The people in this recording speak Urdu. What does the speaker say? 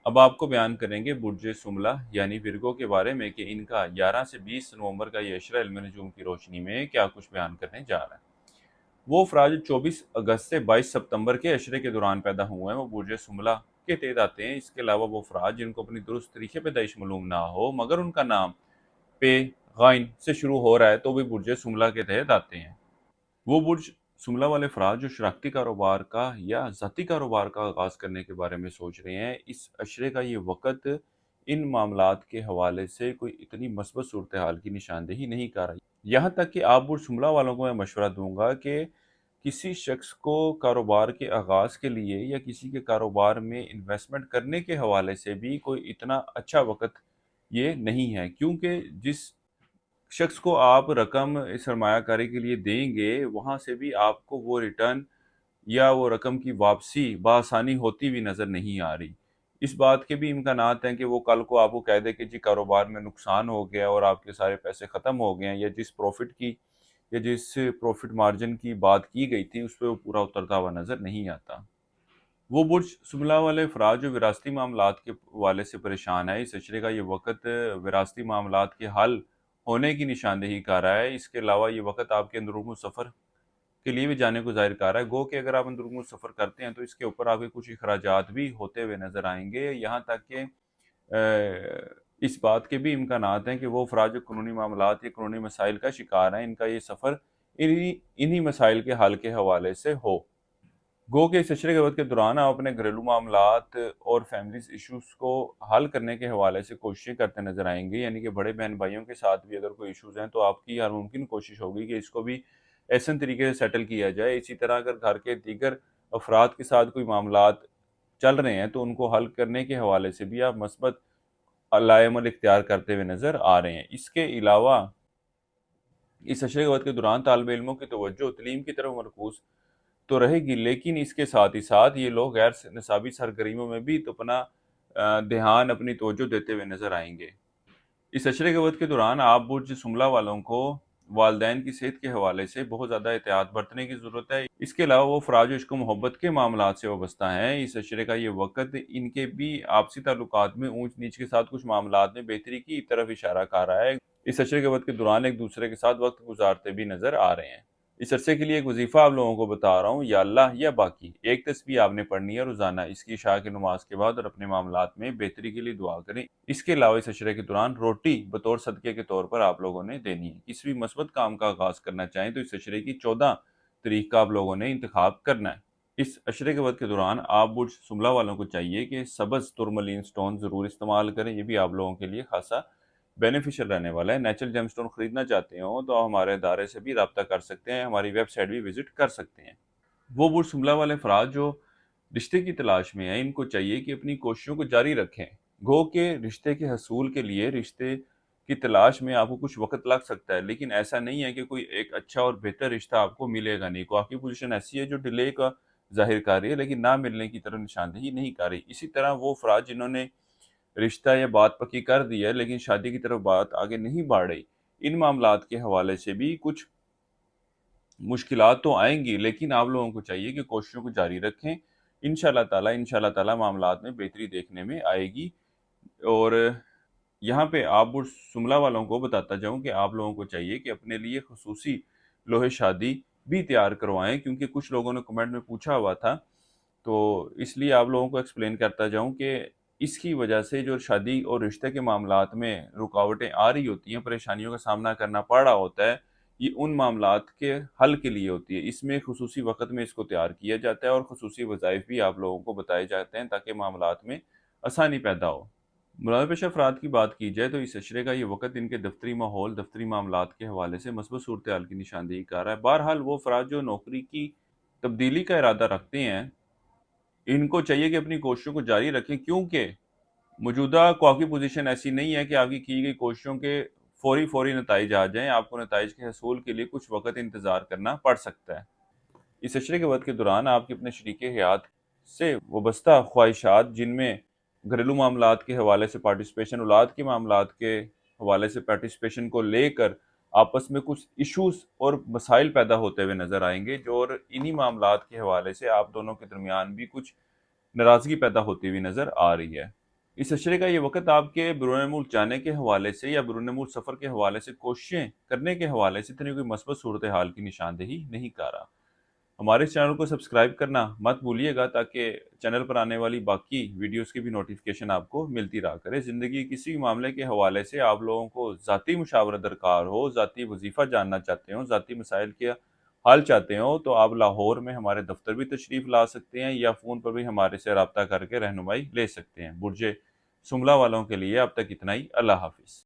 اب آپ کو بیان کریں گے برج سملہ یعنی ورگو کے بارے میں کہ ان کا 11 سے 20 نومبر کا یہ عشرہ علم نجوم کی روشنی میں کیا کچھ بیان کرنے جا رہا ہے۔ وہ افراد جو 24 اگست سے 22 ستمبر کے عشرے کے دوران پیدا ہوئے ہیں وہ برج سملہ کے تحت آتے ہیں۔ اس کے علاوہ وہ افراد جن کو اپنی درست تاریخ پیدائش معلوم نہ ہو مگر ان کا نام پے غائن سے شروع ہو رہا ہے تو بھی برج سملہ کے تحت آتے ہیں۔ وہ برج سملہ والے افراد جو شراکتی کاروبار کا یا ذاتی کاروبار کا آغاز کرنے کے بارے میں سوچ رہے ہیں، اس عشرے کا یہ وقت ان معاملات کے حوالے سے کوئی اتنی مثبت صورتحال کی نشاندہی نہیں کر رہی۔ یہاں تک کہ آپ برج سملہ والوں کو میں مشورہ دوں گا کہ کسی شخص کو کاروبار کے آغاز کے لیے یا کسی کے کاروبار میں انویسٹمنٹ کرنے کے حوالے سے بھی کوئی اتنا اچھا وقت یہ نہیں ہے، کیونکہ جس شخص کو آپ رقم سرمایہ کاری کے لیے دیں گے وہاں سے بھی آپ کو وہ ریٹرن یا وہ رقم کی واپسی بآسانی ہوتی ہوئی نظر نہیں آ رہی۔ اس بات کے بھی امکانات ہیں کہ وہ کل کو آپ کو کہہ دے کہ جی کاروبار میں نقصان ہو گیا اور آپ کے سارے پیسے ختم ہو گئے ہیں، یا جس پروفٹ مارجن کی بات کی گئی تھی اس پہ وہ پورا اترتا ہوا نظر نہیں آتا۔ وہ برج سملہ والے افراد جو وراثتی معاملات کے حوالے سے پریشان ہے، اس عشرے کا یہ وقت وراثتی معاملات کے حل ہونے کی نشاندہی کر رہا ہے۔ اس کے علاوہ یہ وقت آپ کے اندرون سفر کے لیے بھی جانے کو ظاہر کر رہا ہے، گو کہ اگر آپ اندرون سفر کرتے ہیں تو اس کے اوپر آپ کے کچھ اخراجات بھی ہوتے ہوئے نظر آئیں گے، یہاں تک کہ اس بات کے بھی امکانات ہیں کہ وہ افراد جو قانونی معاملات یا قانونی مسائل کا شکار ہیں، ان کا یہ سفر انہی مسائل کے حل کے حوالے سے ہو۔ گو کہ اس عشرے کے وقت کے دوران آپ اپنے گھریلو معاملات اور فیملیز ایشوز کو حل کرنے کے حوالے سے کوششیں کرتے نظر آئیں گے، یعنی کہ بڑے بہن بھائیوں کے ساتھ بھی اگر کوئی ایشوز ہیں تو آپ کی ہر ممکن کوشش ہوگی کہ اس کو بھی احسن طریقے سے سیٹل کیا جائے۔ اسی طرح اگر گھر کے دیگر افراد کے ساتھ کوئی معاملات چل رہے ہیں تو ان کو حل کرنے کے حوالے سے بھی آپ مثبت علائم عمل اختیار کرتے ہوئے نظر آ رہے ہیں۔ اس کے علاوہ اس عشرے کے وقت کے دوران طالب علموں کی توجہ تعلیم کی طرف مرکوز تو رہے گی، لیکن اس کے ساتھ ہی ساتھ یہ لوگ غیر نصابی سرگرمیوں میں بھی تو اپنا دھیان اپنی توجہ دیتے ہوئے نظر آئیں گے۔ اس عشرے کے وقت کے دوران آپ برج سملہ والوں کو والدین کی صحت کے حوالے سے بہت زیادہ احتیاط برتنے کی ضرورت ہے۔ اس کے علاوہ وہ افراد جو عشق و محبت کے معاملات سے وابستہ ہیں، اس عشرے کا یہ وقت ان کے بھی آپسی تعلقات میں اونچ نیچ کے ساتھ کچھ معاملات میں بہتری کی طرف اشارہ کر رہا ہے۔ اس عشرے کے وقت کے دوران ایک دوسرے کے ساتھ وقت گزارتے بھی نظر آ رہے ہیں۔ اس عرصے کے لیے ایک وظیفہ آپ لوگوں کو بتا رہا ہوں، یا اللہ یا باقی ایک تسبیح آپ نے پڑھنی ہے روزانہ، اس کی عشاء کی نماز کے بعد، اور اپنے معاملات میں بہتری کے لیے دعا کریں۔ اس کے علاوہ اس عشرے کے دوران روٹی بطور صدقے کے طور پر آپ لوگوں نے دینی ہے۔ کسی بھی مثبت کام کا آغاز کرنا چاہیں تو اس عشرے کی 14 تاریخ کا آپ لوگوں نے انتخاب کرنا ہے۔ اس عشرے کے وقت کے دوران آپ برج سملہ والوں کو چاہیے کہ سبز ترملین سٹون ضرور استعمال کریں، یہ بھی آپ لوگوں کے لیے خاصا بینیفیشل رہنے والا ہے۔ نیچرل جیم سٹون خریدنا چاہتے ہوں تو آپ ہمارے ادارے سے بھی رابطہ کر سکتے ہیں، ہماری ویب سائٹ بھی وزٹ کر سکتے ہیں۔ وہ برج سملہ والے افراد جو رشتے کی تلاش میں ہیں، ان کو چاہیے کہ اپنی کوششوں کو جاری رکھیں، گو کہ رشتے کے حصول کے لیے رشتے کی تلاش میں آپ کو کچھ وقت لگ سکتا ہے، لیکن ایسا نہیں ہے کہ کوئی ایک اچھا اور بہتر رشتہ آپ کو ملے گا نہیں۔ کو آپ کی پوزیشن ایسی ہے جو ڈیلے کا ظاہر کر رہی ہے لیکن نہ ملنے کی طرف نشاندہی نہیں کر رہی۔ اسی طرح وہ افراد جنہوں نے رشتہ یا بات پکی کر دی ہے لیکن شادی کی طرف بات آگے نہیں بڑھ رہی، ان معاملات کے حوالے سے بھی کچھ مشکلات تو آئیں گی، لیکن آپ لوگوں کو چاہیے کہ کوششوں کو جاری رکھیں۔ انشاءاللہ تعالی معاملات میں بہتری دیکھنے میں آئے گی۔ اور یہاں پہ آپ برج سملہ والوں کو بتاتا جاؤں کہ آپ لوگوں کو چاہیے کہ اپنے لیے خصوصی لوہے شادی بھی تیار کروائیں، کیونکہ کچھ لوگوں نے کمنٹ میں پوچھا ہوا تھا، تو اس لیے آپ لوگوں کو ایکسپلین کرتا جاؤں کہ اس کی وجہ سے جو شادی اور رشتے کے معاملات میں رکاوٹیں آ رہی ہوتی ہیں، پریشانیوں کا سامنا کرنا پڑ رہا ہوتا ہے، یہ ان معاملات کے حل کے لیے ہوتی ہے۔ اس میں خصوصی وقت میں اس کو تیار کیا جاتا ہے اور خصوصی وظائف بھی آپ لوگوں کو بتائے جاتے ہیں تاکہ معاملات میں آسانی پیدا ہو۔ ملازم پیشہ افراد کی بات کی جائے تو اس عشرے کا یہ وقت ان کے دفتری ماحول، دفتری معاملات کے حوالے سے مثبت صورتحال کی نشاندہی کر رہا ہے۔ بہرحال وہ افراد جو نوکری کی تبدیلی کا ارادہ رکھتے ہیں، ان کو چاہیے کہ اپنی کوششوں کو جاری رکھیں، کیونکہ موجودہ کی پوزیشن ایسی نہیں ہے کہ آپ کی گئی کوششوں کے فوری نتائج آ جائیں۔ آپ کو نتائج کے حصول کے لیے کچھ وقت انتظار کرنا پڑ سکتا ہے۔ اس عشرے کے وقت کے دوران آپ کے اپنے شریک حیات سے وابستہ خواہشات، جن میں گھریلو معاملات کے حوالے سے پارٹیسپیشن، اولاد کے معاملات کے حوالے سے پارٹیسپیشن کو لے کر آپس میں کچھ ایشوز اور مسائل پیدا ہوتے ہوئے نظر آئیں گے، جو اور انہی معاملات کے حوالے سے آپ دونوں کے درمیان بھی کچھ ناراضگی پیدا ہوتی ہوئی نظر آ رہی ہے۔ اس اشرے کا یہ وقت آپ کے بیرون ملک جانے کے حوالے سے یا بیرون ملک سفر کے حوالے سے کوششیں کرنے کے حوالے سے اتنی کوئی مثبت صورتحال کی نشاندہی نہیں کر رہا۔ ہمارے اس چینل کو سبسکرائب کرنا مت بھولیے گا تاکہ چینل پر آنے والی باقی ویڈیوز کی بھی نوٹیفیکیشن آپ کو ملتی رہا کرے۔ زندگی کسی بھی معاملے کے حوالے سے آپ لوگوں کو ذاتی مشاورت درکار ہو، ذاتی وظیفہ جاننا چاہتے ہوں، ذاتی مسائل کے حل چاہتے ہوں تو آپ لاہور میں ہمارے دفتر بھی تشریف لا سکتے ہیں یا فون پر بھی ہمارے سے رابطہ کر کے رہنمائی لے سکتے ہیں۔ برج سملہ والوں کے لیے اب تک اتنا ہی۔ اللہ حافظ۔